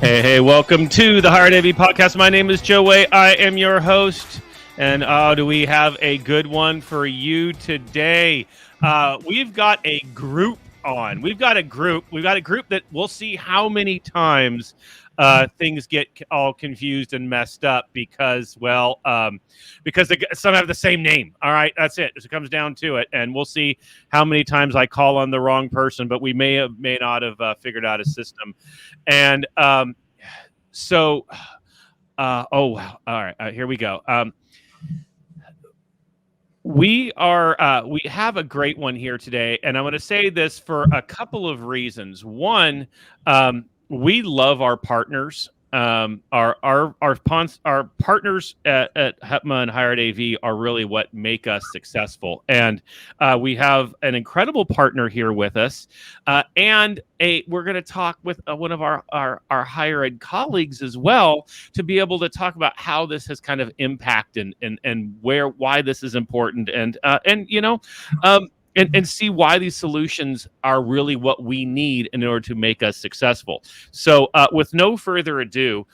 Hey, welcome to the Reinhart AV Podcast. My name is Joe Way. I am your host. And do we have a good one for you today? We've got a group on. We've got a group that we'll see how many times things get all confused and messed up because some have the same name. All right, that's it. It comes down to it, and we'll see how many times I call on the wrong person, but we may not have figured out a system. And oh wow! All right, here we go. We have a great one here today, and I'm going to say this for a couple of reasons. One, we love our partners. Our partners at HEPMA and Reinhart AV are really what make us successful, and we have an incredible partner here with us, and we're going to talk with one of our higher ed colleagues as well to be able to talk about how this has kind of impacted and why this is important, and see why these solutions are really what we need in order to make us successful. So with no further ado,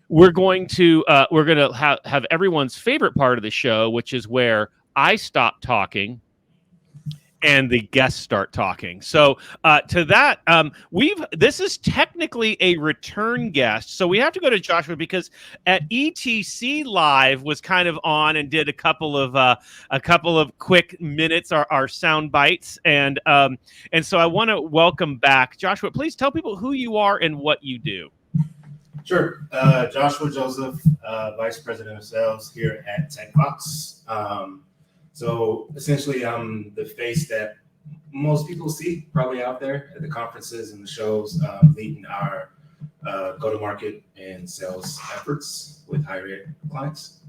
we're going to have everyone's favorite part of the show, which is where I stop talking and the guests start talking. So to that, this is technically a return guest. So we have to go to Joshua because at ETC Live was kind of on and did a couple of quick minutes, our sound bites, and so I want to welcome back Joshua. Please tell people who you are and what you do. Sure. Joshua Joseph, Vice President of Sales here at TEKVOX. So essentially, I'm the face that most people see probably out there at the conferences and the shows, leading our go-to-market and sales efforts with higher ed clients.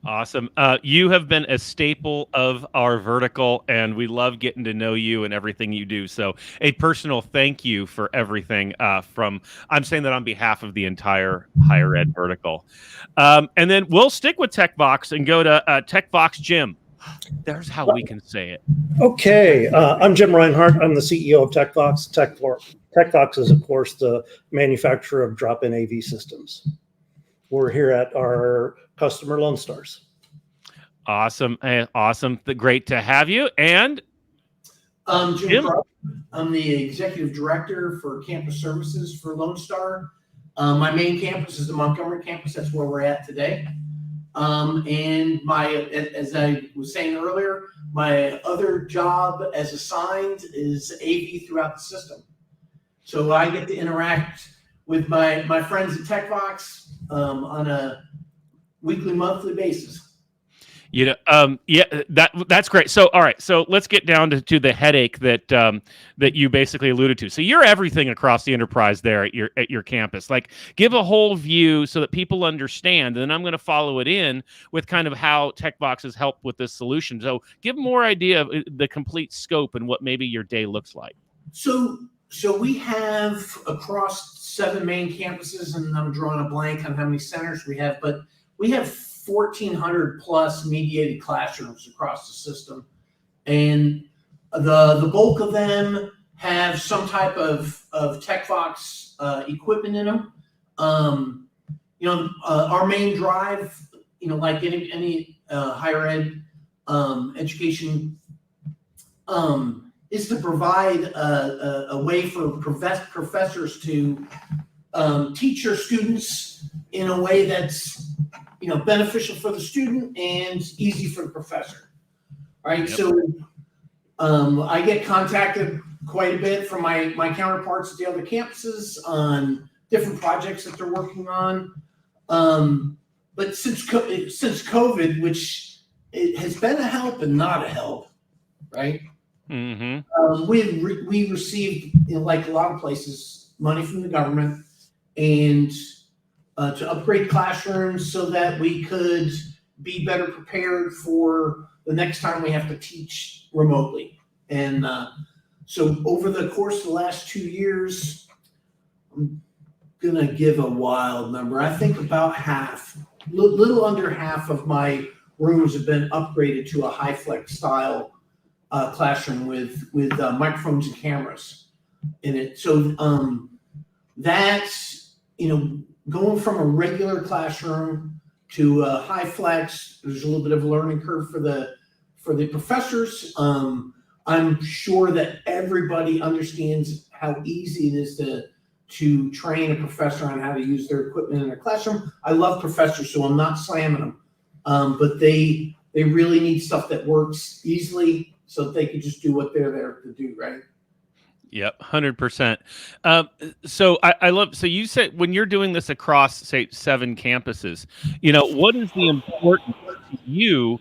Awesome. You have been a staple of our vertical, and we love getting to know you and everything you do. So a personal thank you for everything I'm saying that on behalf of the entire higher ed vertical. And then we'll stick with TEKVOX and go to TEKVOX Jim. There's how we can say it. Okay. I'm Jim Reinhart. I'm the CEO of TEKVOX. TEKVOX is, of course, the manufacturer of drop-in AV systems. We're here at our customer Lone Stars. Awesome. Awesome. Great to have you. And Jim Crawford. I'm the executive director for campus services for Lone Star. My main campus is the Montgomery campus. That's where we're at today. And as I was saying earlier, my other job as assigned is AV throughout the system. So I get to interact with my friends at TEKVOX on a weekly, monthly basis. That's great. So, all right. So let's get down to the headache that you basically alluded to. So you're everything across the enterprise there at your campus. Like, give a whole view so that people understand. And then I'm going to follow it in with kind of how TEKVOX has helped with this solution. So give more idea of the complete scope and what maybe your day looks like. So we have across 7 main campuses, and I'm drawing a blank on how many centers we have, but we have 1,400 plus mediated classrooms across the system, and the bulk of them have some type of TEKVOX equipment in them. Our main drive, like any higher ed education, is to provide a way for professors to teach their students in a way that's beneficial for the student and easy for the professor. All right. Yep. So I get contacted quite a bit from my counterparts at the other campuses on different projects that they're working on. But since COVID, which it has been a help and not a help, right? Mm-hmm. We received, like a lot of places, money from the government and to upgrade classrooms so that we could be better prepared for the next time we have to teach remotely. And so over the course of the last 2 years, I'm going to give a wild number. I think about half, little under half of my rooms have been upgraded to a high-flex style classroom with microphones and cameras in it. So that's, going from a regular classroom to a high flex. There's a little bit of a learning curve for the professors. I'm sure that everybody understands how easy it is to train a professor on how to use their equipment in their classroom. I love professors, so I'm not slamming them. But they really need stuff that works easily so that they can just do what they're there to do, right? Yep, 100%. So I love, so you said when you're doing this across, say, 7 campuses, what is the importance to you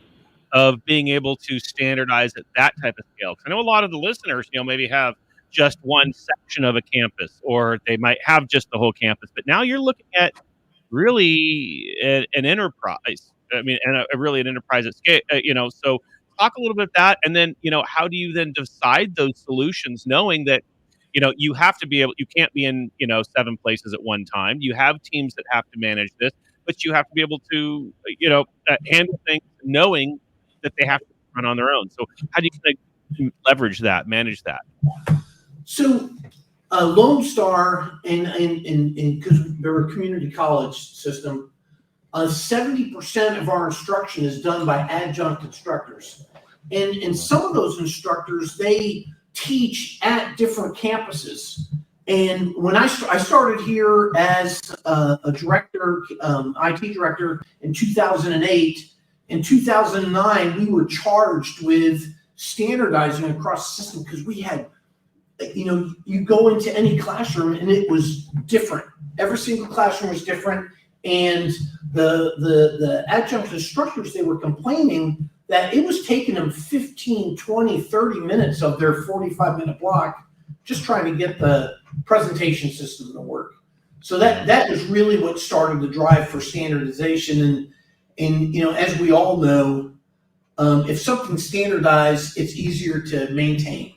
of being able to standardize at that type of scale? 'Cause I know a lot of the listeners, maybe have just one section of a campus, or they might have just the whole campus, but now you're looking at really an enterprise. I mean, and really an enterprise at scale, so talk a little bit of that. And then, how do you then decide those solutions, knowing that, you have to be able, you can't be in, 7 places at one time. You have teams that have to manage this, but you have to be able to, handle things knowing that they have to run on their own. So how do you leverage that, manage that? So Lone Star, and because they're a community college system, 70% of our instruction is done by adjunct instructors. And some of those instructors, they teach at different campuses. And when I started here as a director, IT director in 2008, in 2009, we were charged with standardizing across the system because we had, you go into any classroom and it was different. Every single classroom was different. And the adjunct instructors, they were complaining that it was taking them 15, 20, 30 minutes of their 45-minute block just trying to get the presentation system to work. So that was really what started the drive for standardization. And as we all know, if something's standardized, it's easier to maintain,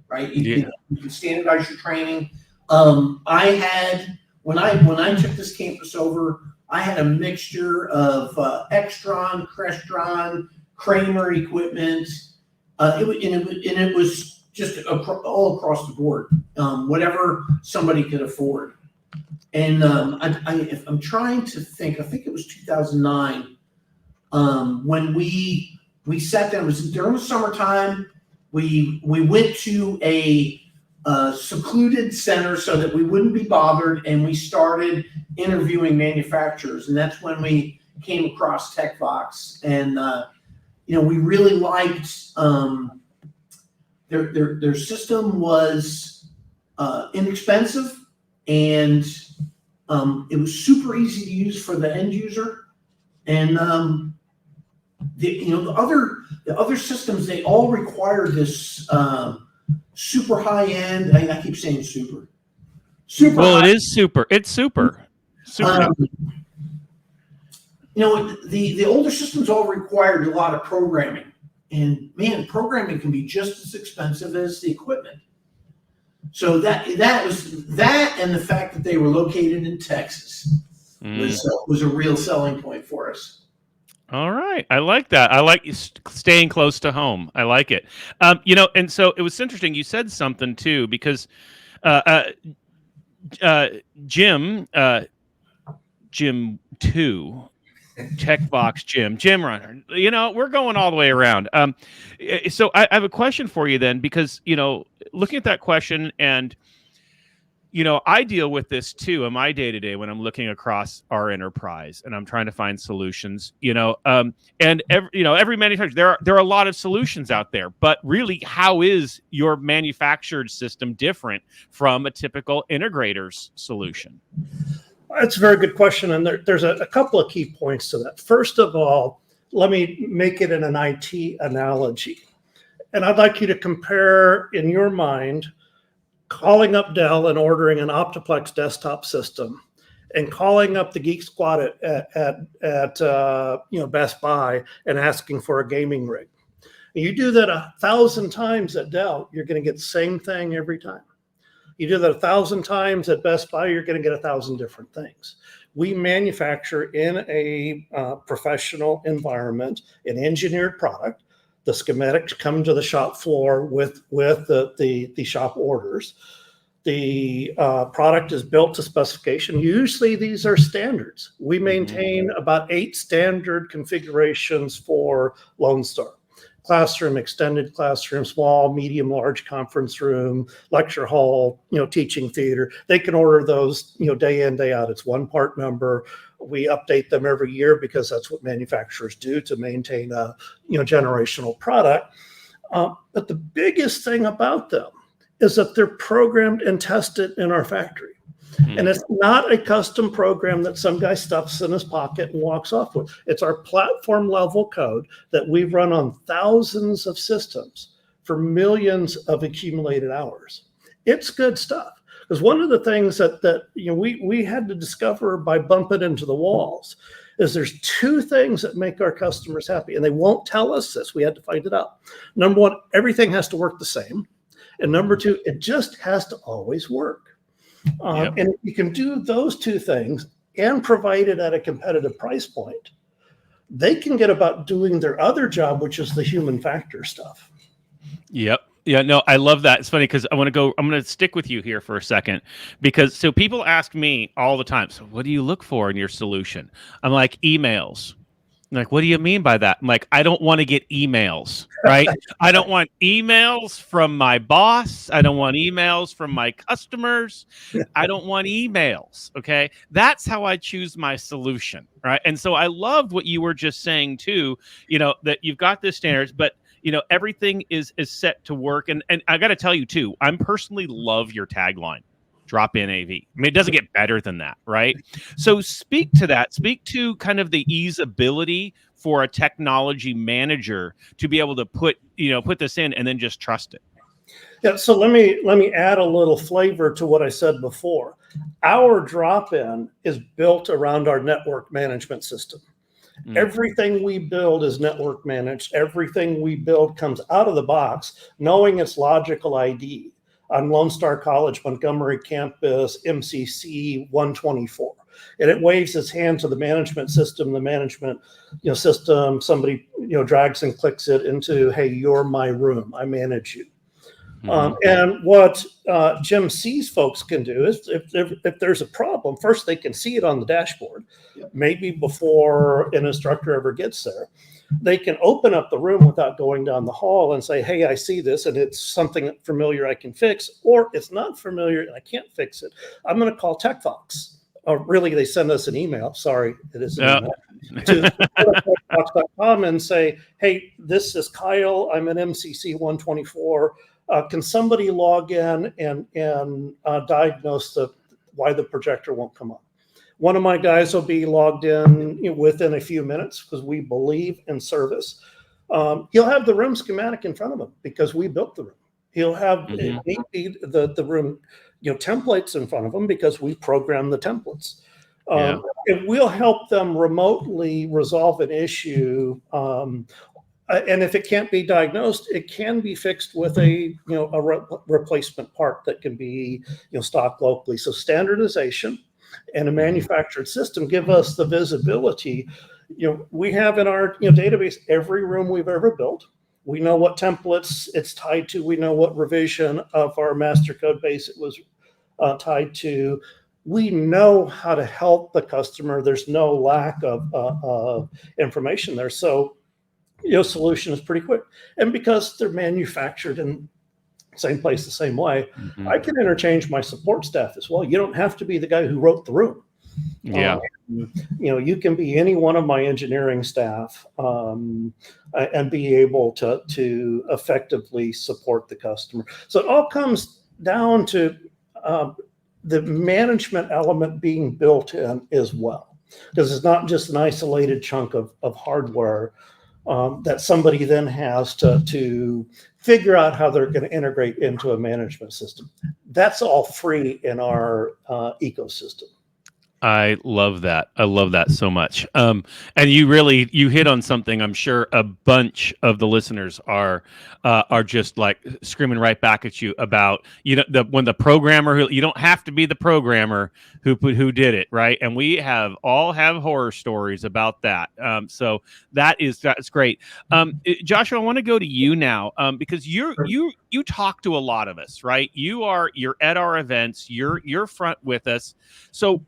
right? You can standardize your training. I had, when I took this campus over, I had a mixture of Extron, Crestron, Kramer equipment. It was just all across the board, whatever somebody could afford. And if I'm trying to think, I think it was 2009 when we sat down. It was during the summertime. We went to a secluded center so that we wouldn't be bothered, and we started interviewing manufacturers, and that's when we came across TEKVOX. And we really liked their system was inexpensive, and it was super easy to use for the end user. And the other systems, they all require this super high end. I keep saying super. Well, it is super. It's super. The older systems all required a lot of programming, and man, programming can be just as expensive as the equipment. So that was that, and the fact that they were located in Texas was a real selling point for us. All right. I like that. I like staying close to home. I like it. And so it was interesting. You said something too, because Jim 2, TEKVOX Jim Reinhart, we're going all the way around. So I have a question for you then, because, looking at that question, and, I deal with this too in my day-to-day when I'm looking across our enterprise and I'm trying to find solutions, and every manufacturer, there are a lot of solutions out there, but really, how is your manufactured system different from a typical integrator's solution? That's a very good question. And there's a couple of key points to that. First of all, let me make it in an IT analogy. And I'd like you to compare in your mind calling up Dell and ordering an Optiplex desktop system, and calling up the Geek Squad at Best Buy and asking for a gaming rig. And you do that 1,000 times at Dell, you're going to get the same thing every time. You do that 1,000 times at Best Buy, you're going to get 1,000 different things. We manufacture in a professional environment an engineered product. The schematics come to the shop floor with the shop orders. The product is built to specification. Usually these are standards. We maintain about 8 standard configurations for Lone Star. Classroom, extended classroom, small, medium, large conference room, lecture hall, teaching theater. They can order those, day in, day out. It's one part number. We update them every year because that's what manufacturers do to maintain a, generational product. But the biggest thing about them is that they're programmed and tested in our factory. And it's not a custom program that some guy stuffs in his pocket and walks off with. It's our platform level code that we've run on thousands of systems for millions of accumulated hours. It's good stuff. Because one of the things that we had to discover by bumping into the walls is there's 2 things that make our customers happy, and they won't tell us this. We had to find it out. Number 1, everything has to work the same. And number 2, it just has to always work. And if you can do those 2 things and provide it at a competitive price point, they can get about doing their other job, which is the human factor stuff. Yep. Yeah, no, I love that. It's funny because I'm going to stick with you here for a second so people ask me all the time, so what do you look for in your solution? I'm like, emails. I'm like, what do you mean by that? I'm like, I don't want to get emails, right? I don't want emails from my boss. I don't want emails from my customers. I don't want emails. Okay. That's how I choose my solution. Right. And so I loved what you were just saying too, that you've got this standards, but everything is set to work. And I got to tell you too, I personally love your tagline. Drop-in AV. I mean, it doesn't get better than that, right? So speak to that. Speak to kind of the easeability for a technology manager to be able to put this in and then just trust it. Yeah. So let me add a little flavor to what I said before. Our drop-in is built around our network management system. Everything we build is network managed. Everything we build comes out of the box, knowing its logical ID. On Lone Star College, Montgomery campus, MCC 124. And it waves its hand to the management system. The management system, somebody drags and clicks it into, hey, you're my room. I manage you. And what Jim C's folks can do is if there's a problem, first they can see it on the dashboard, maybe before an instructor ever gets there. They can open up the room without going down the hall and say, hey, I see this and it's something familiar I can fix, or it's not familiar and I can't fix it. I'm going to call TEKVOX. Or really, they send us an email. Sorry, it is an email. To TEKVOX.com and say, hey, this is Kyle. I'm an MCC 124. Can somebody log in and diagnose why the projector won't come up? One of my guys will be logged in within a few minutes because we believe in service. He'll have the room schematic in front of him because we built the room. He'll have the room templates in front of him because we programmed the templates. It will help them remotely resolve an issue. And if it can't be diagnosed, it can be fixed with a replacement part that can be stocked locally. So standardization and a manufactured system give us the visibility. We have in our database every room we've ever built. We know what templates it's tied to. We know what revision of our master code base it was tied to. We know how to help the customer. There's no lack of information there. So solution is pretty quick. And because they're manufactured in same place, the same way, I can interchange my support staff as well. You don't have to be the guy who wrote the room. You can be any one of my engineering staff and be able to effectively support the customer. So it all comes down to the management element being built in as well, because it's not just an isolated chunk of hardware that somebody then has to figure out how they're going to integrate into a management system. That's all free in our ecosystem. I love that. I love that so much. And you hit on something. I'm sure a bunch of the listeners are just like screaming right back at you about, when the programmer you don't have to be the programmer who did it, right? And we all have horror stories about that. So that's great. Joshua, I want to go to you now, because you talk to a lot of us, right? You're at our events. You're front with us. So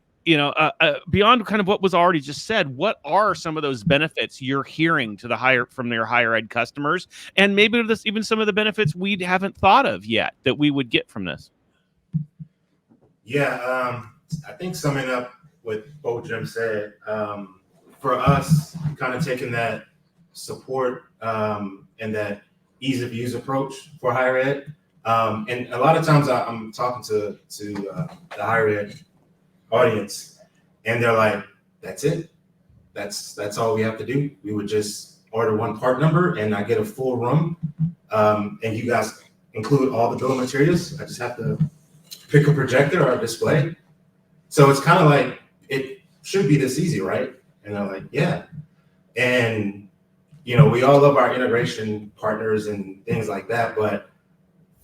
beyond kind of what was already just said, what are some of those benefits you're hearing from their higher ed customers, and maybe even some of the benefits we haven't thought of yet that we would get from this? Yeah, I think summing up what both Jim said, for us, kind of taking that support and that ease of use approach for higher ed, and a lot of times I'm talking to the higher ed audience, and they're like, "That's it. That's all we have to do. We would just order one part number, and I get a full room, and you guys include all the bill of materials. I just have to pick a projector or a display." So it's kind of like, it should be this easy, right? And they're like, "Yeah." And we all love our integration partners and things like that, but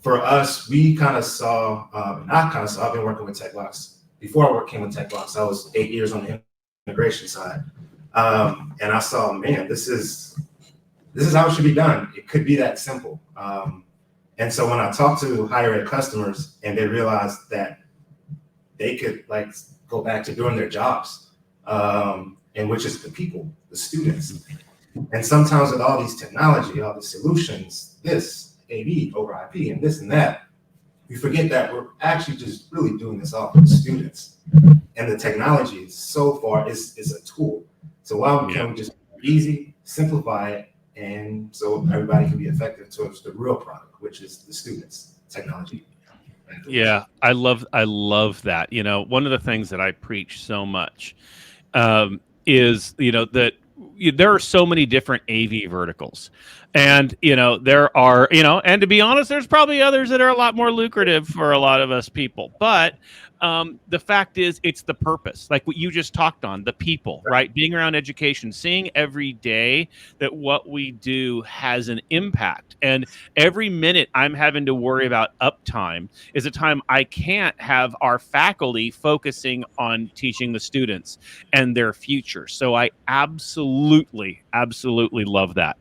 for us, we kind of saw, I've been working with TEKVOX. Before I came with TEKVOX, I was 8 years on the integration side. And I saw, man, this is how it should be done. It could be that simple. And so when I talk to higher ed customers and they realize that they could go back to doing their jobs, and which is the people, the students. And sometimes with all these technology, all the solutions, this AV over IP and this and that, we forget that we're actually just really doing this all for the students. And the technology is so far is a tool. So why can't we just easy, simplify it, and so everybody can be effective towards the real product, which is the students' technology. Yeah, I love that. One of the things that I preach so much is that there are so many different AV verticals, and there are and to be honest, there's probably others that are a lot more lucrative for a lot of us people, but the fact is, it's the purpose, like what you just talked on, the people, right? Being around education, seeing every day that what we do has an impact. And every minute I'm having to worry about uptime is a time I can't have our faculty focusing on teaching the students and their future. So I absolutely love that.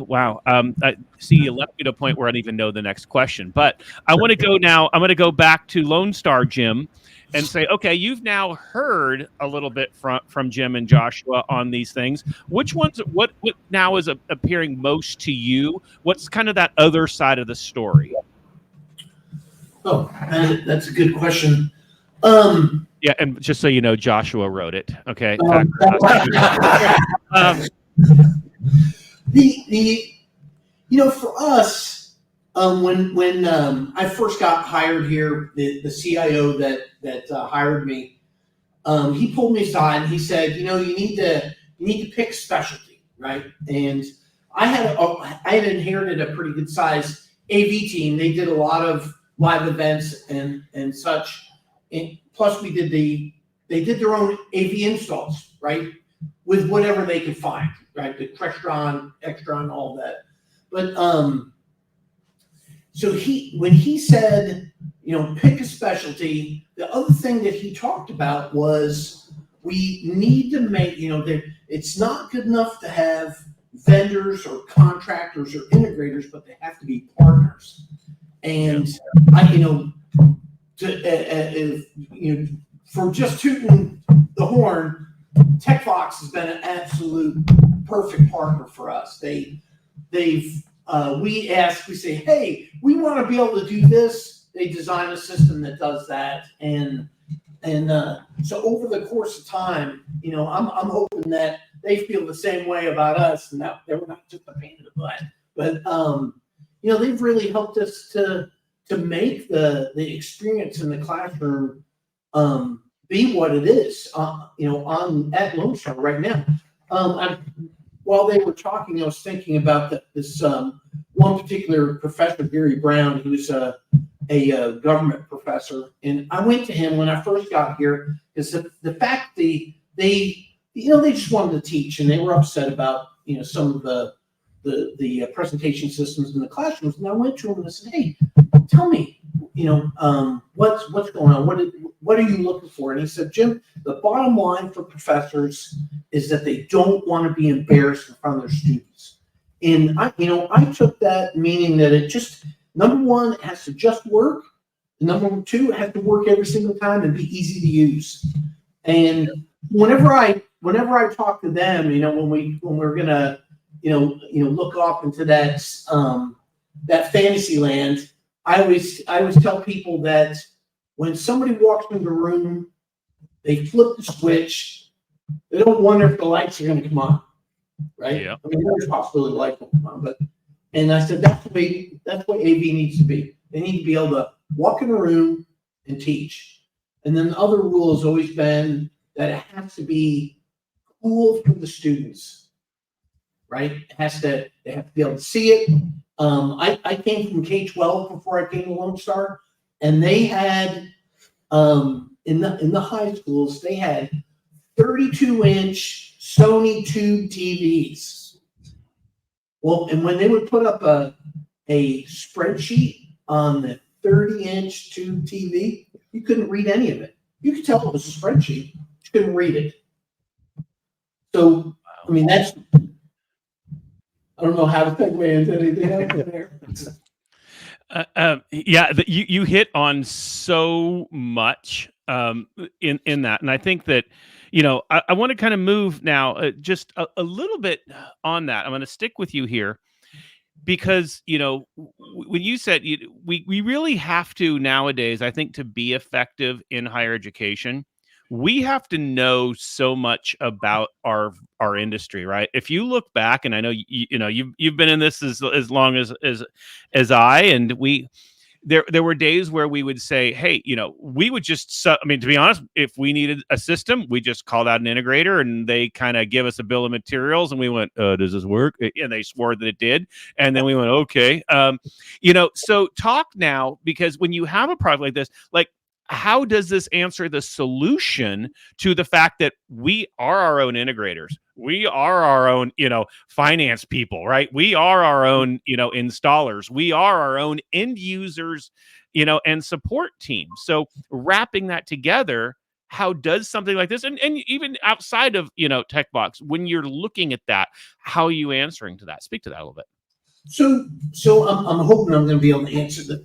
Wow. I see you left me to a point where I don't even know the next question, but I want to go now. I'm going to go back to Lone Star Jim and say, okay, you've now heard a little bit from Jim and Joshua on these things. Which ones, what now is appearing most to you? What's kind of that other side of the story? Oh, that's a good question. Yeah, and just so you know, Joshua wrote it. Okay. For us, when I first got hired here, the CIO that hired me, he pulled me aside and he said, you need to pick a specialty, right? And I had inherited a pretty good size AV team. They did a lot of live events and such. And plus they did their own AV installs, right? With whatever they could find, right? The Crestron, Extron, all that. But so when he said, pick a specialty, the other thing that he talked about was we need to make, that it's not good enough to have vendors or contractors or integrators, but they have to be partners. And for just tooting the horn, TEKVOX has been an absolute perfect partner for us. We say, hey, we want to be able to do this. They design a system that does that, and so over the course of time, I'm hoping that they feel the same way about us, and that they're not just a pain in the butt. But they've really helped us to make the experience in the classroom be what it is, at Lone Star right now. While they were talking, I was thinking about this one particular professor, Gary Brown, who's a government professor, and I went to him when I first got here because the fact they just wanted to teach, and they were upset about some of the presentation systems in the classrooms. And I went to him and I said, "Hey, tell me, what's going on? What are you looking for?" And he said, "Jim, the bottom line for professors is that they don't want to be embarrassed in front of their students." And I took that meaning that it just, number one, it has to just work. Number two, it has to work every single time and be easy to use. And whenever I talk to them, when we're gonna, look off into that fantasy land, I always tell people that when somebody walks into the room, they flip the switch. They don't wonder if the lights are going to come on, right? Yeah. I mean, there's a possibility the lights will come on, and I said that's what AV needs to be. They need to be able to walk in a room and teach. And then the other rule has always been that it has to be cool for the students, right? They have to be able to see it. I came from K-12 before I came to Lone Star, and they had in the high schools they had 32-inch Sony tube TVs. Well, and when they would put up a spreadsheet on the 30-inch tube TV, you couldn't read any of it. You could tell it was a spreadsheet, but you couldn't read it. So, I mean, I don't know how to segue into anything else there. You hit on so much in that, and I think that I want to kind of move now just a little bit on that. I'm going to stick with you here because when you said we really have to nowadays, I think, to be effective in higher education, we have to know so much about our industry, right? If you look back, and I know you've been in this as long as I, and there were days where we would say, hey, we would just, to be honest, if we needed a system, we just called out an integrator and they kind of give us a bill of materials and we went, does this work? And they swore that it did. And then we went, okay. So talk now, because when you have a product like this, how does this answer the solution to the fact that we are our own integrators? We are our own, finance people, right? We are our own, installers. We are our own end users, and support team. So wrapping that together, how does something like this, and even outside of, TEKVOX, when you're looking at that, how are you answering to that? Speak to that a little bit. So I'm hoping I'm going to be able to answer that.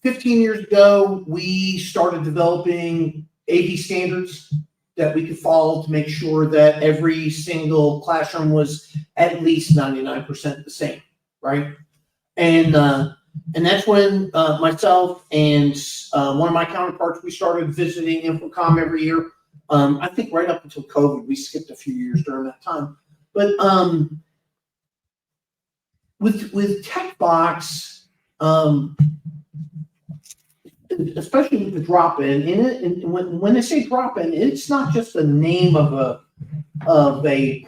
15 years ago, we started developing AV standards that we could follow to make sure that every single classroom was at least 99% the same, right? And that's when myself and one of my counterparts, we started visiting Infocom every year. I think right up until COVID, we skipped a few years during that time. But with TEKVOX, especially with the drop-in in it, and when they say drop-in, it's not just the name of a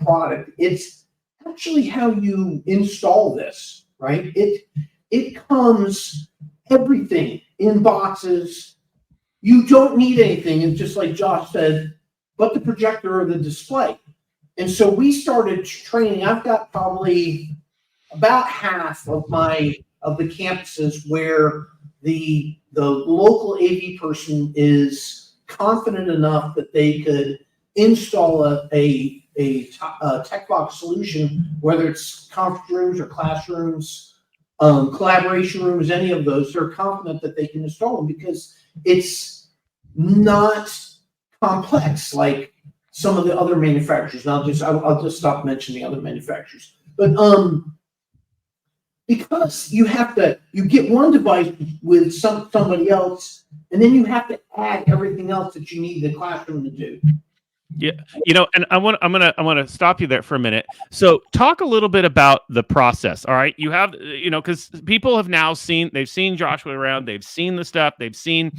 product. It's actually how you install this, right? It comes everything in boxes. You don't need anything, and just like Josh said, but the projector or the display. And so we started training. I've got probably about half of the campuses where the local AV person is confident enough that they could install a TEKVOX solution, whether it's conference rooms or classrooms, collaboration rooms, any of those. They're confident that they can install them because it's not complex like some of the other manufacturers. And I'll just stop mentioning the other manufacturers. But because you get one device with somebody else, and then you have to add everything else that you need the classroom to do. Yeah, and I'm gonna stop you there for a minute. So talk a little bit about the process. All right, you have, because people have now they've seen Joshua around, they've seen the stuff, they've seen,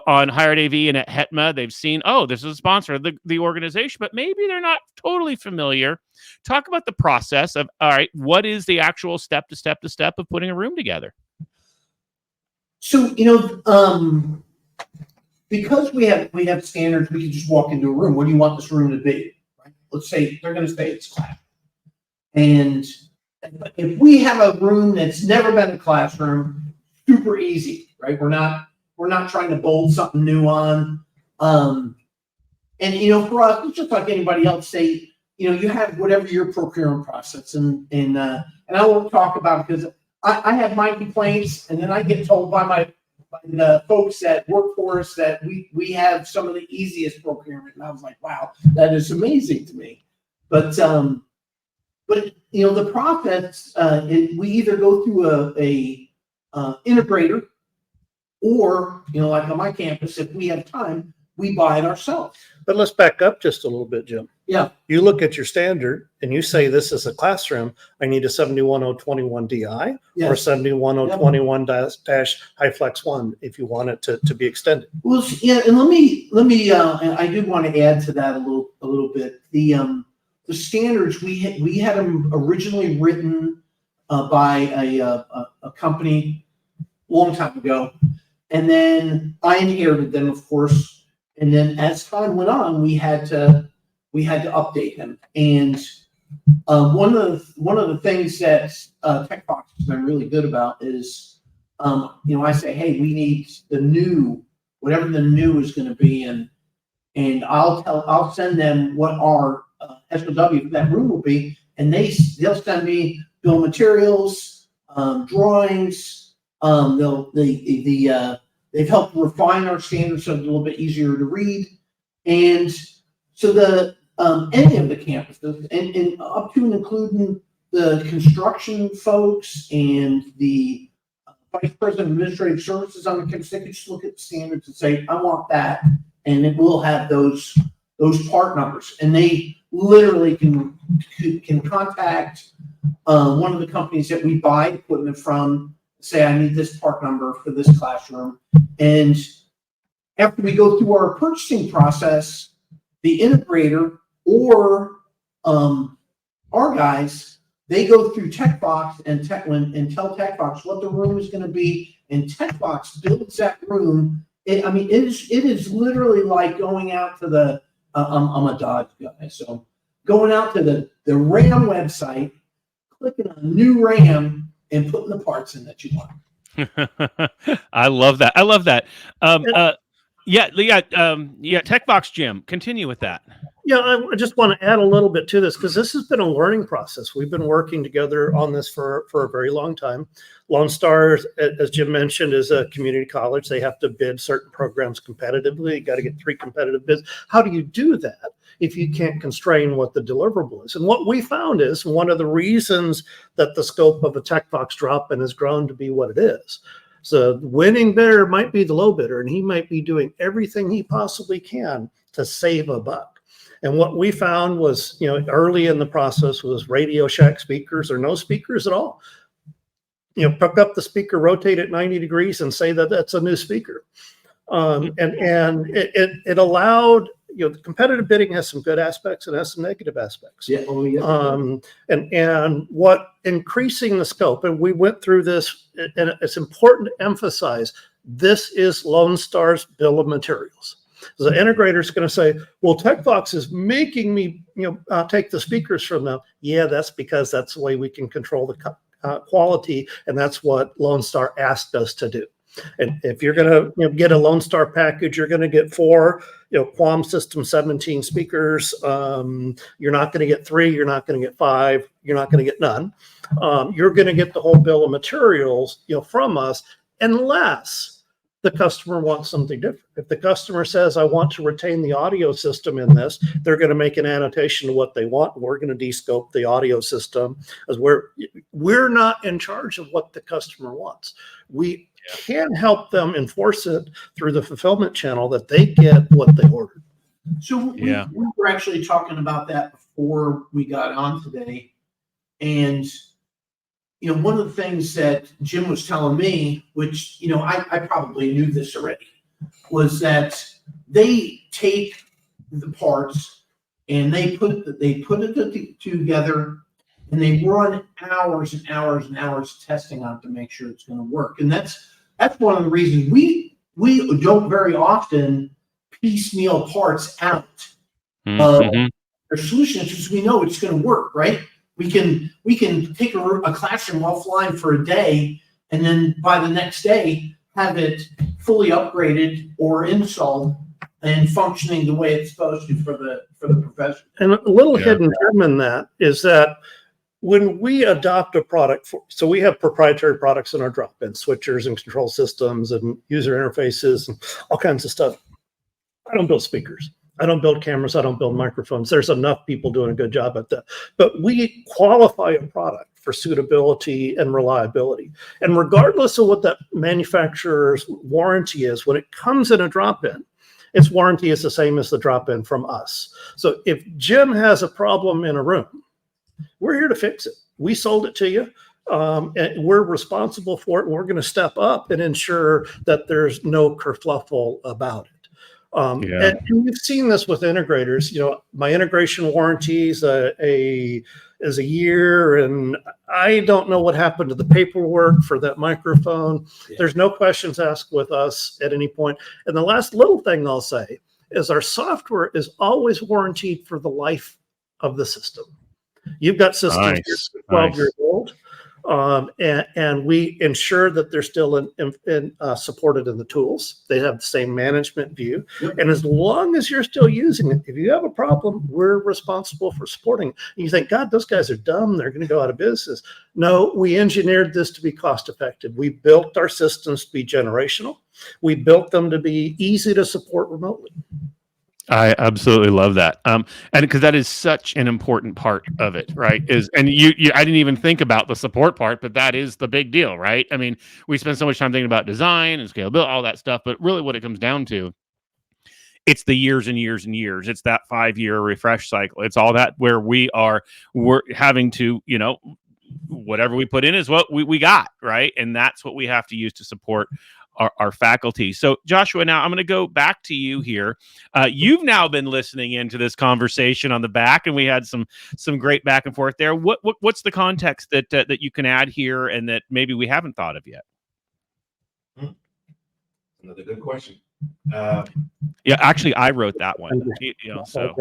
on Hired AV and at HETMA, they've seen, oh, this is a sponsor of the organization, but maybe they're not totally familiar. Talk about the process of, all right, what is the actual step to step of putting a room together? So, because we have standards, we can just walk into a room. What do you want this room to be? Right? Let's say they're going to say it's class. And if we have a room that's never been a classroom, super easy, right? We're not trying to bolt something new on. And for us, it's just like anybody else. Say, you have whatever your procurement process, and I won't talk about it because I have my complaints, and then I get told by the folks that work for us that we have some of the easiest procurement, and I was like, wow, that is amazing to me. But the process, we either go through a integrator, or like on my campus, if we have time, we buy it ourselves. But let's back up just a little bit, Jim. Yeah. You look at your standard and you say this is a classroom. I need a 71021 DI or Yes. 71021 dash high flex 1 if you want it to be extended. Well, yeah, and let me. And I do want to add to that a little bit. The standards we had them originally written by a company a long time ago, and then I inherited them, of course. And then as time went on, we had to update them. And one of the things that TEKVOX has been really good about is, I say, hey, we need the new, whatever the new is going to be, and I'll send them what our SOW for that room will be, and they'll send me bill of materials, drawings. They've helped refine our standards so it's a little bit easier to read. And so any of the campuses, and up to and including the construction folks and the vice president of administrative services on the campus, they can just look at the standards and say, I want that. And it will have those part numbers. And they literally can contact one of the companies that we buy equipment from, say, I need this part number for this classroom. And after we go through our purchasing process, the integrator or our guys, they go through TEKVOX and tell TEKVOX what the room is going to be, and TEKVOX builds that room. It is literally like going out to the I'm a Dodge guy, so going out to the Ram website, clicking on new Ram, and putting the parts in that you want. I love that. TEKVOX Jim, continue with that. Yeah, I just want to add a little bit to this because this has been a learning process. We've been working together on this for a very long time. Lone Star, as Jim mentioned, is a community college. They have to bid certain programs competitively. You got to get 3 competitive bids. How do you do that if you can't constrain what the deliverable is? And what we found is one of the reasons that the scope of a TEKVOX drop-in has grown to be what it is. So the winning bidder might be the low bidder, and he might be doing everything he possibly can to save a buck. And what we found was, early in the process was Radio Shack speakers or no speakers at all. Pick up the speaker, rotate it 90 degrees and say that that's a new speaker. And it allowed, the competitive bidding has some good aspects and has some negative aspects. Yeah. Oh, yeah. And what increasing the scope, and we went through this, and it's important to emphasize, this is Lone Star's bill of materials. So the integrator is going to say, well, TEKVOX is making me, take the speakers from them. Yeah, that's because that's the way we can control the quality, and that's what Lone Star asked us to do. And if you're going to get a Lone Star package, you're going to get 4, Quam System 17 speakers. You're not going to get 3. You're not going to get 5. You're not going to get none. You're going to get the whole bill of materials, from us, unless the customer wants something different. If the customer says, I want to retain the audio system in this, they're going to make an annotation of what they want. We're going to de-scope the audio system, as we're not in charge of what the customer wants. We can help them enforce it through the fulfillment channel that they get what they ordered. So we were actually talking about that before we got on today. And one of the things that Jim was telling me, which, I probably knew this already, was that they take the parts and they put it together, and they run hours and hours and hours of testing on it to make sure it's going to work. And that's that's one of the reasons we don't very often piecemeal parts out Mm-hmm. our solutions because we know it's going to work, right? We can take a classroom offline for a day, and then by the next day have it fully upgraded or installed and functioning the way it's supposed to for the profession. And a little Yeah. hidden gem in that is that when we adopt a product, so we have proprietary products in our drop-in, switchers and control systems and user interfaces and all kinds of stuff. I don't build speakers. I don't build cameras. I don't build microphones. There's enough people doing a good job at that. But we qualify a product for suitability and reliability. And regardless of what that manufacturer's warranty is, when it comes in a drop-in, its warranty is the same as the drop-in from us. So if Jim has a problem in a room, we're here to fix it. We sold it to you. And we're responsible for it. And we're going to step up and ensure that there's no kerfluffle about it. And we've seen this with integrators. You know, my integration warranty is a year, and I don't know what happened to the paperwork for that microphone. Yeah. There's no questions asked with us at any point. And the last little thing I'll say is our software is always warranted for the life of the system. You've got systems Nice. 12 years old, and we ensure that they're still supported in the tools. They have the same management view. Yep. And as long as you're still using it, if you have a problem, we're responsible for supporting it. And you think, God, those guys are dumb. They're going to go out of business. No, we engineered this to be cost effective. We built our systems to be generational. We built them to be easy to support remotely. I absolutely love that. And because that is such an important part of it, right? I didn't even think about the support part, but that is the big deal, right? I mean, we spend so much time thinking about design and scalability, all that stuff, but really what it comes down to, it's the years and years and years. It's that 5-year refresh cycle. It's all that where we're having to, you know, whatever we put in is what we got, right? And that's what we have to use to support our faculty. So Joshua, now I'm going to go back to you here. You've now been listening into this conversation on the back, and we had some great back and forth there. What's the context that you can add here and that maybe we haven't thought of yet? Another good question. Yeah, actually, I wrote that one. You know, so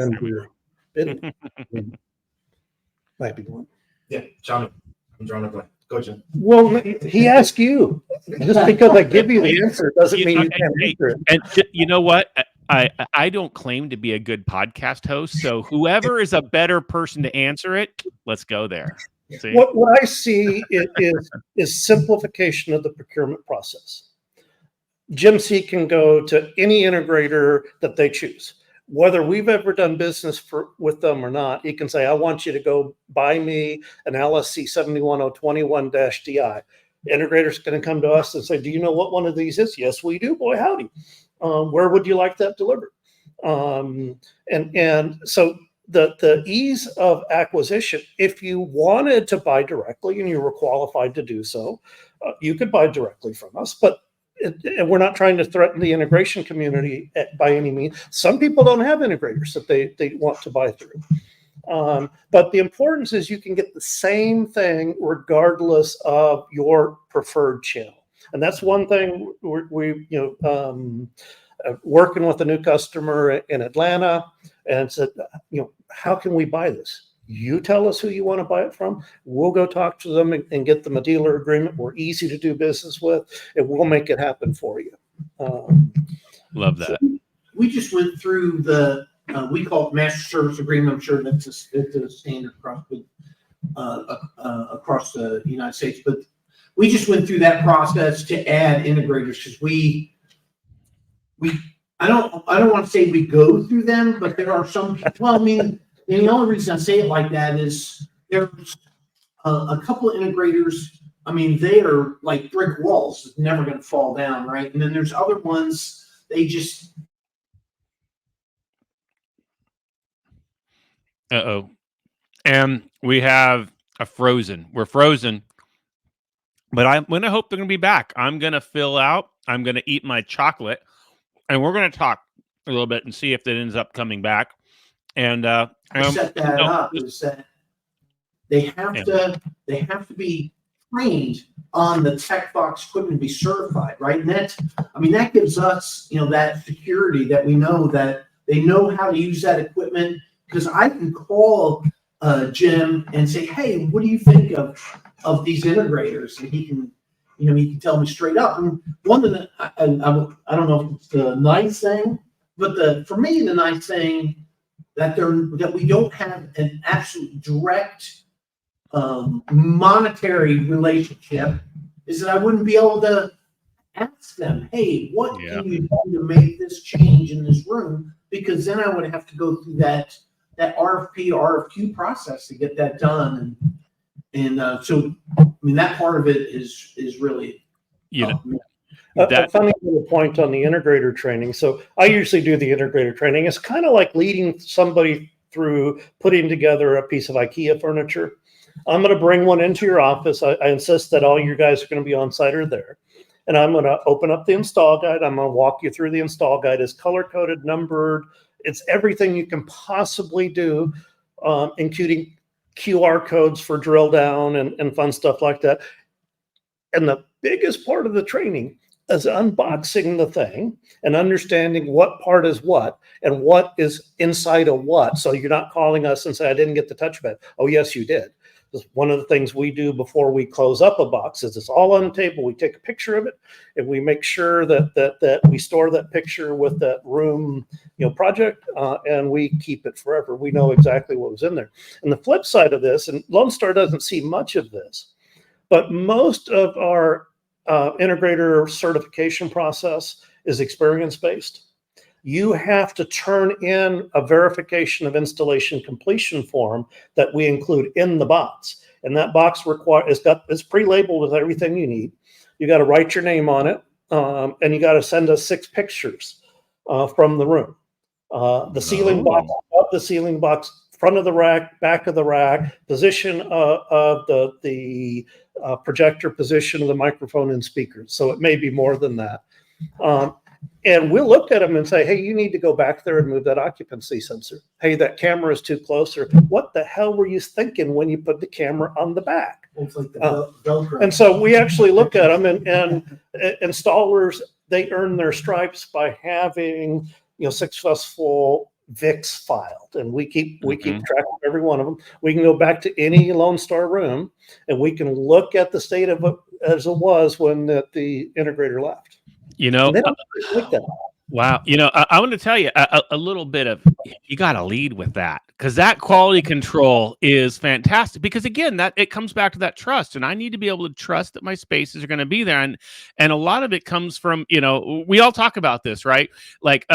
Might be one. Yeah, John, I'm drawing a blank. Go, Jim. Well, he asked you. Just because I give you the answer doesn't mean you can't answer it. And you know what? I don't claim to be a good podcast host, so whoever is a better person to answer it, let's go there. See? What I see is simplification of the procurement process. Jim C can go to any integrator that they choose. Whether we've ever done business with them or not, he can say, I want you to go buy me an LSC 71021-DI. The integrator's going to come to us and say, do you know what one of these is? Yes, we do. Boy, howdy. Where would you like that delivered? And so the ease of acquisition, if you wanted to buy directly and you were qualified to do so, you could buy directly from us. But and we're not trying to threaten the integration community by any means. Some people don't have integrators that they want to buy through. But the importance is you can get the same thing regardless of your preferred channel. And that's one thing we working with a new customer in Atlanta and said, how can we buy this? You tell us who you want to buy it from. We'll go talk to them and get them a dealer agreement. We're easy to do business with, and we'll make it happen for you. Love that. So we just went through we call it master service agreement. I'm sure that's a standard across the United States, but we just went through that process to add integrators because I don't want to say we go through them, but there are some. Well, I mean. And the only reason I say it like that is there's a couple of integrators. I mean, they are like brick walls, it's never going to fall down, right? And then there's other ones, they just. And we have a frozen. We're frozen. But I'm going to hope they're going to be back. I'm going to fill out. I'm going to eat my chocolate. And we're going to talk a little bit and see if it ends up coming back. And I set that up is that they have to be trained on the TEKVOX equipment to be certified, right? And that gives us, that security that we know that they know how to use that equipment, because I can call Jim and say, hey, what do you think of these integrators? And he can tell me straight up. And one of the, I don't know if it's the nice thing, but for me, the nice thing that we don't have an absolute direct monetary relationship is that I wouldn't be able to ask them, hey, what can you do to make this change in this room? Because then I would have to go through that RFP, RFQ process to get that done. And so, that part of it is really, a funny little point on the integrator training. So I usually do the integrator training. It's kind of like leading somebody through putting together a piece of IKEA furniture. I'm going to bring one into your office. I insist that all you guys are going to be on site or there. And I'm going to open up the install guide. I'm going to walk you through the install guide. It's color-coded, numbered. It's everything you can possibly do, including QR codes for drill down and fun stuff like that. And the biggest part of the training is unboxing the thing and understanding what part is what and what is inside of what. So you're not calling us and say, I didn't get the touchpad. Oh, yes, you did. One of the things we do before we close up a box is it's all on the table. We take a picture of it and we make sure that we store that picture with that room, project, and we keep it forever. We know exactly what was in there. And the flip side of this, and Lone Star doesn't see much of this, but most of our integrator certification process is experience-based. You have to turn in a verification of installation completion form that we include in the box. And that box it's pre-labeled with everything you need. You got to write your name on it, and you got to send us 6 pictures from the room. The ceiling box, up the ceiling box, front of the rack, back of the rack, position of the projector, position of the microphone and speakers. So it may be more than that. And we'll look at them and say, hey, you need to go back there and move that occupancy sensor. Hey, that camera is too close. Or what the hell were you thinking when you put the camera on the back? It's like the Velcro. And so we actually look at them, and installers, they earn their stripes by having successful VIX filed, and we keep track of every one of them. We can go back to any Lone Star room, and we can look at the state of it as it was when the integrator left. They don't like that. Wow. I want to tell you a little bit of, you got to lead with that, because that quality control is fantastic, because again, that it comes back to that trust, and I need to be able to trust that my spaces are going to be there. And a lot of it comes from, we all talk about this, right? Like,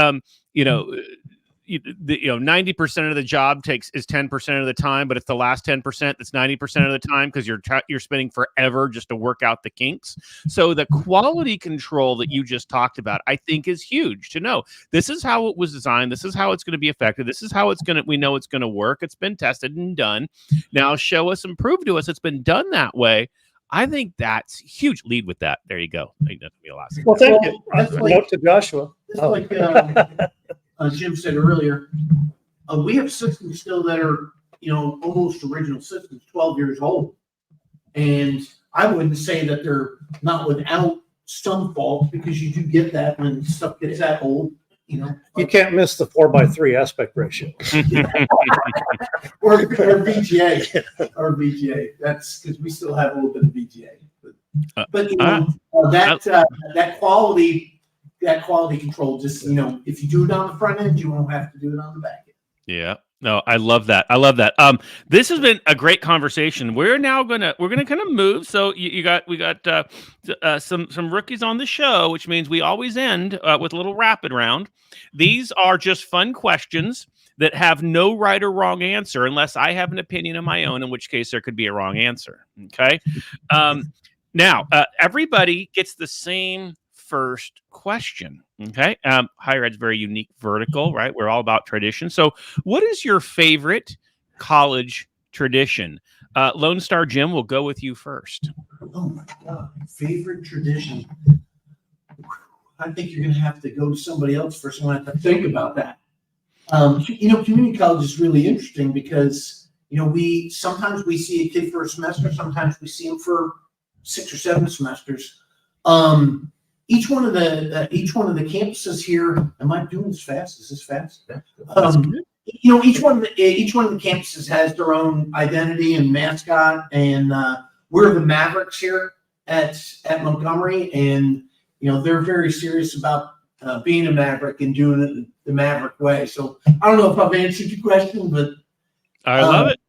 90% of the job is 10% of the time, but it's the last 10% that's 90% of the time, because you're spending forever just to work out the kinks. So the quality control that you just talked about, I think, is huge to know. This is how it was designed. This is how it's going to be effective. This is how we know it's going to work. It's been tested and done. Now show us and prove to us it's been done that way. I think that's huge. Lead with that. There you go. I think that's going to be a lot. Well, thank you. Note to Joshua. Jim said earlier, we have systems still that are, almost original systems, 12 years old. And I wouldn't say that they're not without some fault, because you do get that when stuff gets that old, You can't miss the 4:3 aspect ratio. or VGA. Or VGA. That's because we still have a little bit of VGA. But that quality control, just, if you do it on the front end, you won't have to do it on the back end. Yeah. No, I love that. This has been a great conversation. We're gonna kind of move. So we got some rookies on the show, which means we always end with a little rapid round. These are just fun questions that have no right or wrong answer, unless I have an opinion of my own, in which case there could be a wrong answer. Okay. Now everybody gets the same first question. Okay. Higher ed's very unique vertical, right? We're all about tradition. So what is your favorite college tradition? Lone Star Jim, we'll go with you first. Oh my God. Favorite tradition. I think you're going to have to go to somebody else first. I'm going to have to think about that. Community college is really interesting because, sometimes we see a kid for a semester. Sometimes we see him for 6 or 7 semesters. Each one of the campuses here. Am I doing this fast? Is this fast? Each one of the campuses has their own identity and mascot, and we're the Mavericks here at Montgomery, and they're very serious about being a Maverick and doing it the Maverick way. So I don't know if I've answered your question, but I love it.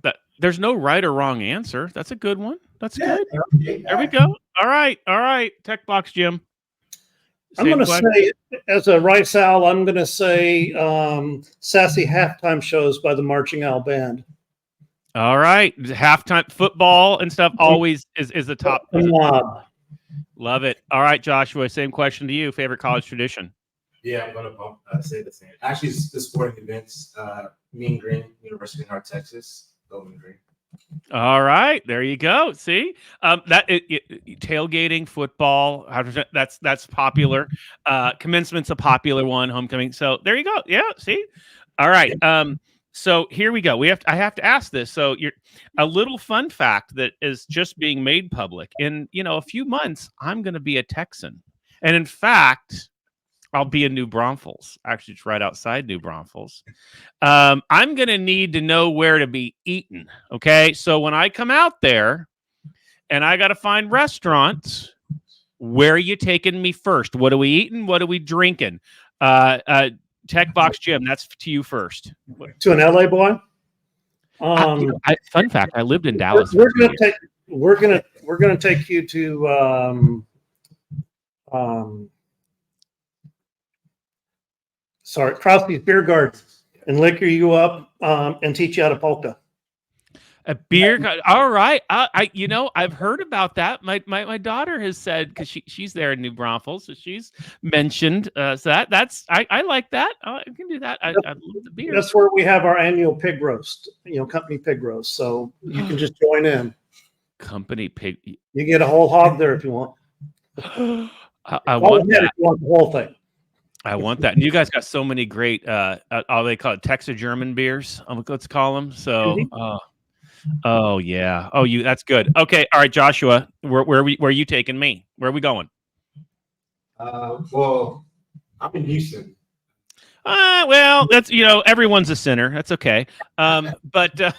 That there's no right or wrong answer. That's a good one. That's good. There we go. All right. TEKVOX, Jim. I'm going to say, as a Rice Owl, I'm going to say Sassy Halftime Shows by the Marching Owl Band. All right. Halftime football and stuff always is the top. Love it. All right, Joshua, same question to you. Favorite college tradition? Yeah, I'm going to say the same. Actually, it's the sporting events. Mean Green, University of North Texas, Bowman Green. All right, there you go. See, tailgating, football, that's popular. Commencement's a popular one. Homecoming. So there you go. Yeah. See. All right. So here we go. I have to ask this. So a little fun fact that is just being made public. In a few months, I'm going to be a Texan, and in fact, I'll be in New Braunfels. Actually, it's right outside New Braunfels. I'm going to need to know where to be eating. Okay. So when I come out there and I got to find restaurants, where are you taking me first? What are we eating? What are we drinking? TEKVOX Jim, that's to you first. To an LA boy? Fun fact, I lived in Dallas. We're gonna take you to Krause's Beer Garden and liquor you up and teach you how to polka. A beer. All right. I've heard about that. My daughter has said, because she's there in New Braunfels, so she's mentioned. So that's I like that. I can do that. I love the beer. That's where we have our annual pig roast. Company pig roast. So you can just join in. Company pig. You get a whole hog there if you want. I want that. If you want the whole thing. I want that. And you guys got so many great. They call it Texas German beers. Let's call them. So. Oh yeah. Oh, that's good. Okay. All right, Joshua. Where are you taking me? Where are we going? Well, I'm in Houston. Well, that's everyone's a sinner. That's okay. But at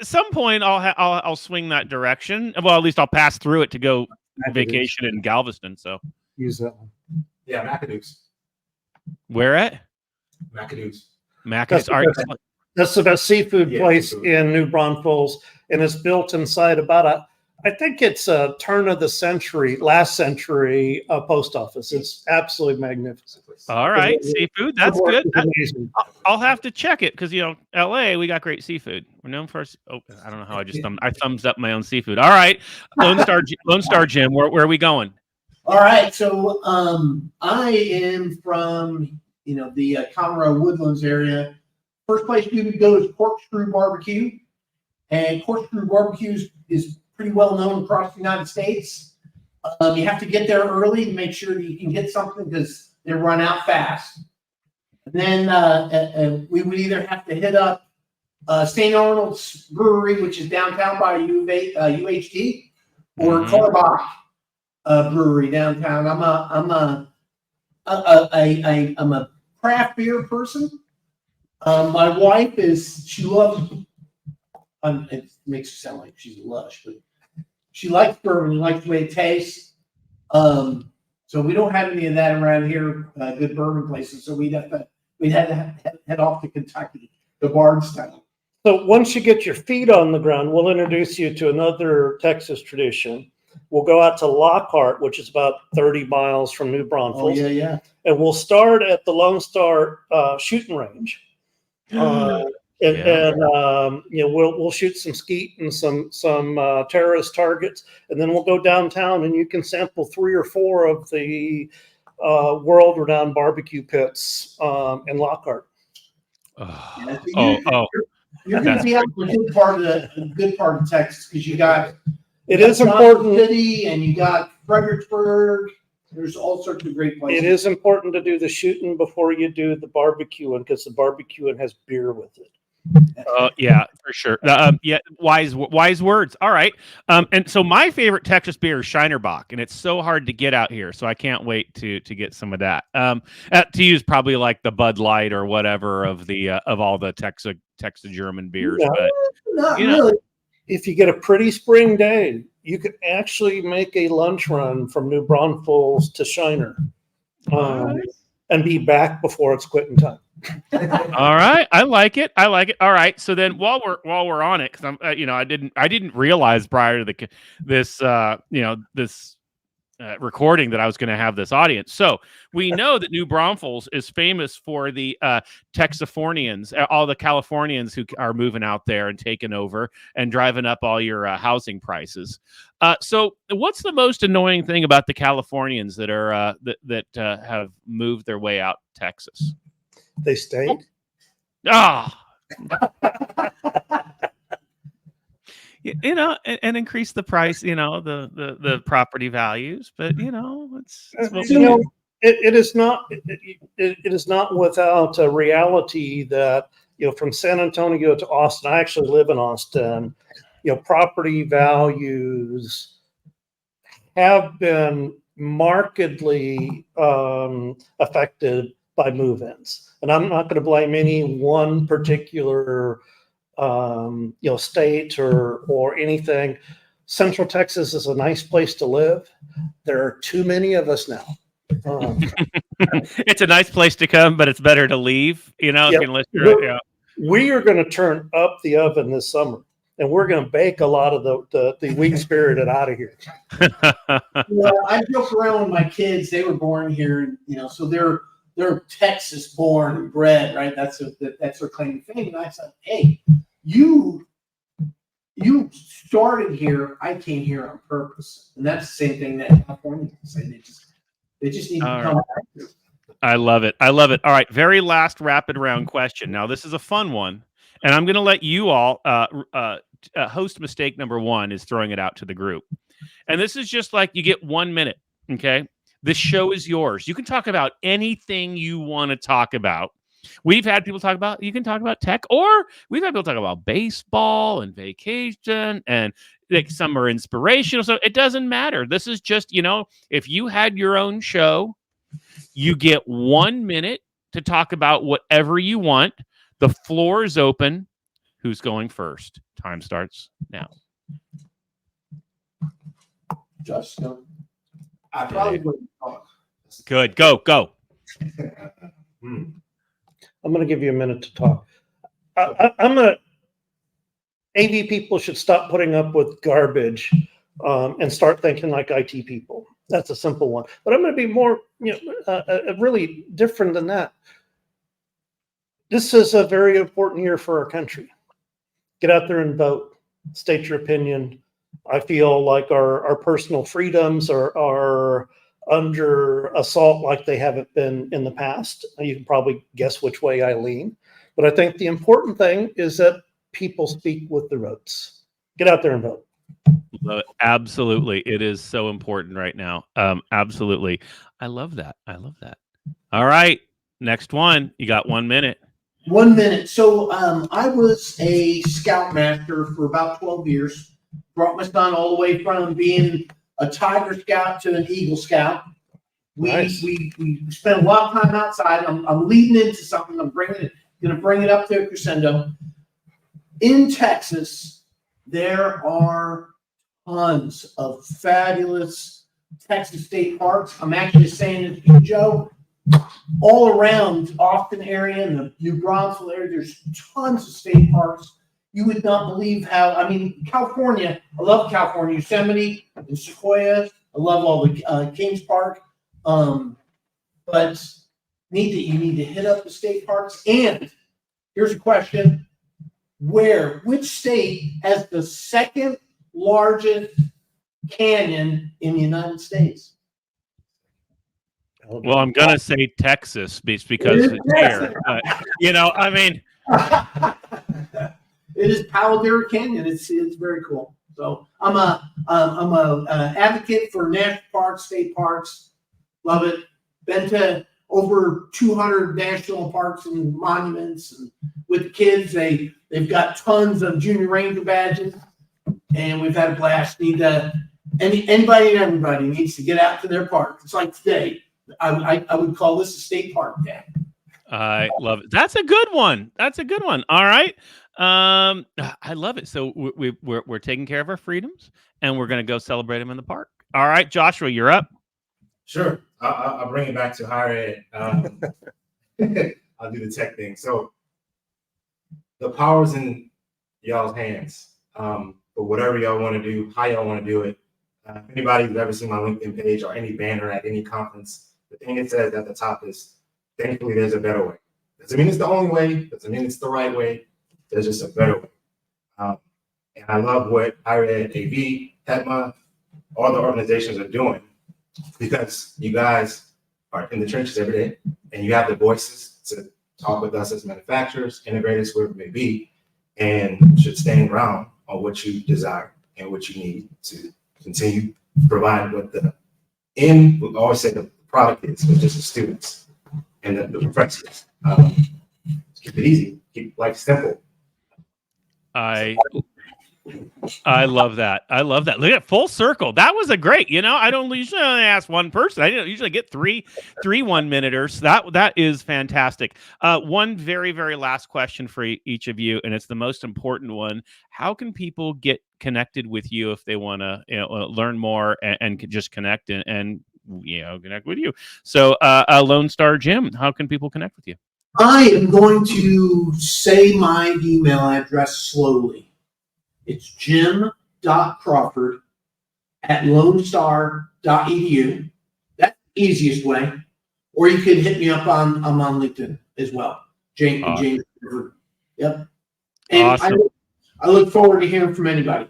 some point I'll swing that direction. Well, at least I'll pass through it to go vacation in Galveston. So use that one. Yeah, McAdoo's. Where at? McAdoo's. That's the best seafood place in New Braunfels, and it's built inside about I think it's a turn of the century, last century post office. It's absolutely magnificent. All right, seafood, that's good. I'll have to check it because LA, we got great seafood. We're known for. I don't know how I thumbs up my own seafood. All right, Lone Star Jim, where are we going? All right, so I am from the Conroe Woodlands area. First place you would go is Corkscrew Barbecue, and Corkscrew Barbecue is pretty well known across the United States. You have to get there early to make sure that you can get something because they run out fast. And then we would either have to hit up St. Arnold's Brewery, which is downtown by UHD, or Carbach Brewery downtown. I'm a craft beer person. My wife she loves, it makes her sound like she's a lush, but she likes bourbon and likes the way it tastes. So we don't have any of that around here, good bourbon places. So we'd have to head off to Kentucky, to Bardstown. So once you get your feet on the ground, we'll introduce you to another Texas tradition. We'll go out to Lockhart, which is about 30 miles from New Braunfels. Oh, yeah. And we'll start at the Lone Star shooting range. We'll shoot some skeet and some terrorist targets, and then we'll go downtown and you can sample 3 or 4 of the world-renowned barbecue pits in Lockhart. You're going to be out in a good part of Texas because you got important City and you got Fredericksburg. There's all sorts of great places. It is important to do the shooting before you do the barbecuing because the barbecuing has beer with it. Oh yeah, for sure. Yeah, wise words. All right. And so my favorite Texas beer is Shiner Bock, and it's so hard to get out here, so I can't wait to get some of that. To use probably like the Bud Light or whatever of the of all the Texas German beers, No, but Not you know. really. if you get a pretty spring day, you could actually make a lunch run from New Braunfels to Shiner, and be back before it's quitting time. All right, I like it. I like it. All right, so then while we're on it, because I'm I didn't realize prior to this this recording that I was going to have this audience. So we know that New Braunfels is famous for the Texifornians, all the Californians who are moving out there and taking over and driving up all your housing prices. So what's the most annoying thing about the Californians that are that have moved their way out to Texas? They stayed. Ah. And increase the price, the property values, but it's what we do. It is not without a reality that from San Antonio to Austin. I actually live in Austin. Property values have been markedly affected by move-ins, and I'm not going to blame any one particular state or anything. Central Texas is a nice place to live. There are too many of us now. It's a nice place to come, but it's better to leave. We are going to turn up the oven this summer, and we're going to bake a lot of the weak spirited out of here. I joke around with my kids. They were born here, so they're Texas born and bred, right? That's their claim to fame. And I said, hey, you started here. I came here on purpose, and that's the same thing that California can say. They just need to come out. I love it. I love it. All right, very last rapid round question. Now this is a fun one, and I'm going to let you all host mistake number one is throwing it out to the group, and this is just like you get 1 minute. Okay. This show is yours. You can talk about anything you want to talk about. We've had people talk about, you can talk about tech, or we've had people talk about baseball and vacation, and like some are inspirational. So it doesn't matter. This is just, if you had your own show, you get 1 minute to talk about whatever you want. The floor is open. Who's going first? Time starts now. Just go. I probably wouldn't talk. Good. Go. I'm going to give you a minute to talk. AV people should stop putting up with garbage and start thinking like IT people. That's a simple one. But I'm going to be more, really different than that. This is a very important year for our country. Get out there and vote. State your opinion. I feel like our personal freedoms are under assault like they haven't been in the past. You can probably guess which way I lean. But I think the important thing is that people speak with their votes. Get out there and vote. Absolutely. It is so important right now. Absolutely. I love that. All right. Next one. You got 1 minute. 1 minute. So I was a scoutmaster for about 12 years. Brought my son all the way from being a Tiger Scout to an Eagle Scout. Nice. We spent a lot of time outside. I'm leading into something. I'm going to bring it up to a crescendo. In Texas, there are tons of fabulous Texas state parks. I'm actually saying it to you, Joe. All around Austin area and the New Braunfels area, there's tons of state parks. You would not believe California, I love California, Yosemite and Sequoia. I love all the Kings Park. But you need to hit up the state parks. And here's a question. Which state has the second largest canyon in the United States? Well, I'm going to say Texas because it's here. It is Palo Duro Canyon. It's very cool. So I'm a advocate for national parks, state parks. Love it. Been to over 200 national parks and monuments, and with the kids. They've got tons of Junior Ranger badges, and we've had a blast. Anybody and everybody needs to get out to their park. It's like today. I would call this a state park day. I love it. That's a good one. That's a good one. All right. I love it. So we're taking care of our freedoms, and we're going to go celebrate them in the park. All right, Joshua, you're up. Sure. I'll bring it back to higher ed. I'll do the tech thing. So the power's in y'all's hands. But whatever y'all want to do, how y'all want to do it. If anybody's ever seen my LinkedIn page or any banner at any conference, the thing it says at the top is, thankfully, there's a better way. Doesn't mean it's the only way. Doesn't mean it's the right way. There's just a better way. And I love what higher ed, AV, TEKMA, all the organizations are doing, because you guys are in the trenches every day, and you have the voices to talk with us as manufacturers, integrators, whoever it may be, and should stand ground on what you desire and what you need to continue to provide what the end, we always say the product is, which is the students and the professors. Keep it easy, keep life simple. I love that. I love that. Look at full circle. That was a great, I don't usually only ask one person. I didn't usually get three 1-minuters. That is fantastic. One very, very last question for each of you, and it's the most important one. How can people get connected with you if they want to learn more and just connect and connect with you? So Lone Star Jim, how can people connect with you? I am going to say my email address slowly. It's jim.crawford@lonestar.edu. That's the easiest way. Or you can hit me up I'm on LinkedIn as well. James Crawford. Yep. And awesome. I look forward to hearing from anybody.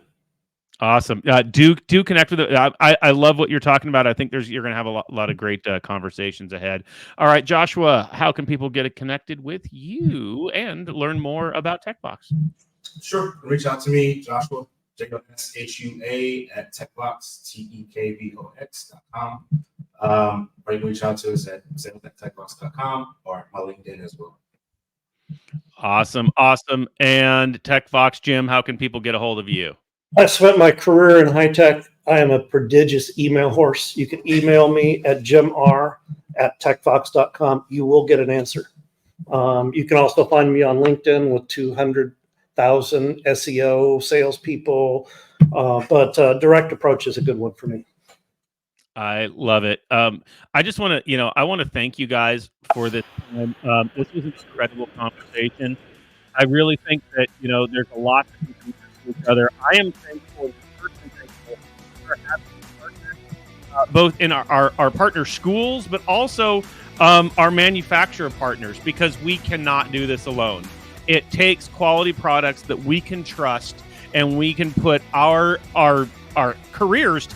Awesome. Do connect with it. I love what you're talking about. I think you're going to have a lot of great conversations ahead. All right, Joshua, how can people get connected with you and learn more about TEKVOX? Sure. Reach out to me, Joshua, JOSHUA at TEKVOX, TEKVOX.com. Or you can reach out to us at sales@tekvox.com or my LinkedIn as well. Awesome. And TEKVOX, Jim, how can people get a hold of you? I spent my career in high tech. I am a prodigious email horse. You can email me at jimr@tekvox.com. You will get an answer. You can also find me on LinkedIn with 200,000 SEO salespeople, but direct approach is a good one for me. I love it. I just want to, I want to thank you guys for this time. This was an incredible conversation. I really think that, there's a lot that we can do to each other. I am thankful, personally thankful for having partners, both in our partner schools, but also our manufacturer partners, because we cannot do this alone. It takes quality products that we can trust, and we can put our careers,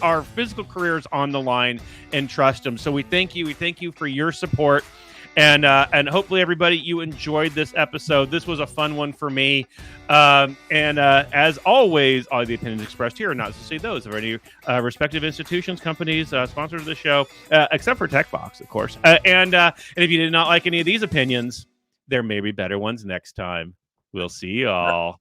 our physical careers on the line and trust them. So we thank you. We thank you for your support. And hopefully, everybody, you enjoyed this episode. This was a fun one for me. As always, all the opinions expressed here are not necessarily those of any respective institutions, companies, sponsors of the show, except for TEKVOX, of course. And if you did not like any of these opinions, there may be better ones next time. We'll see y'all.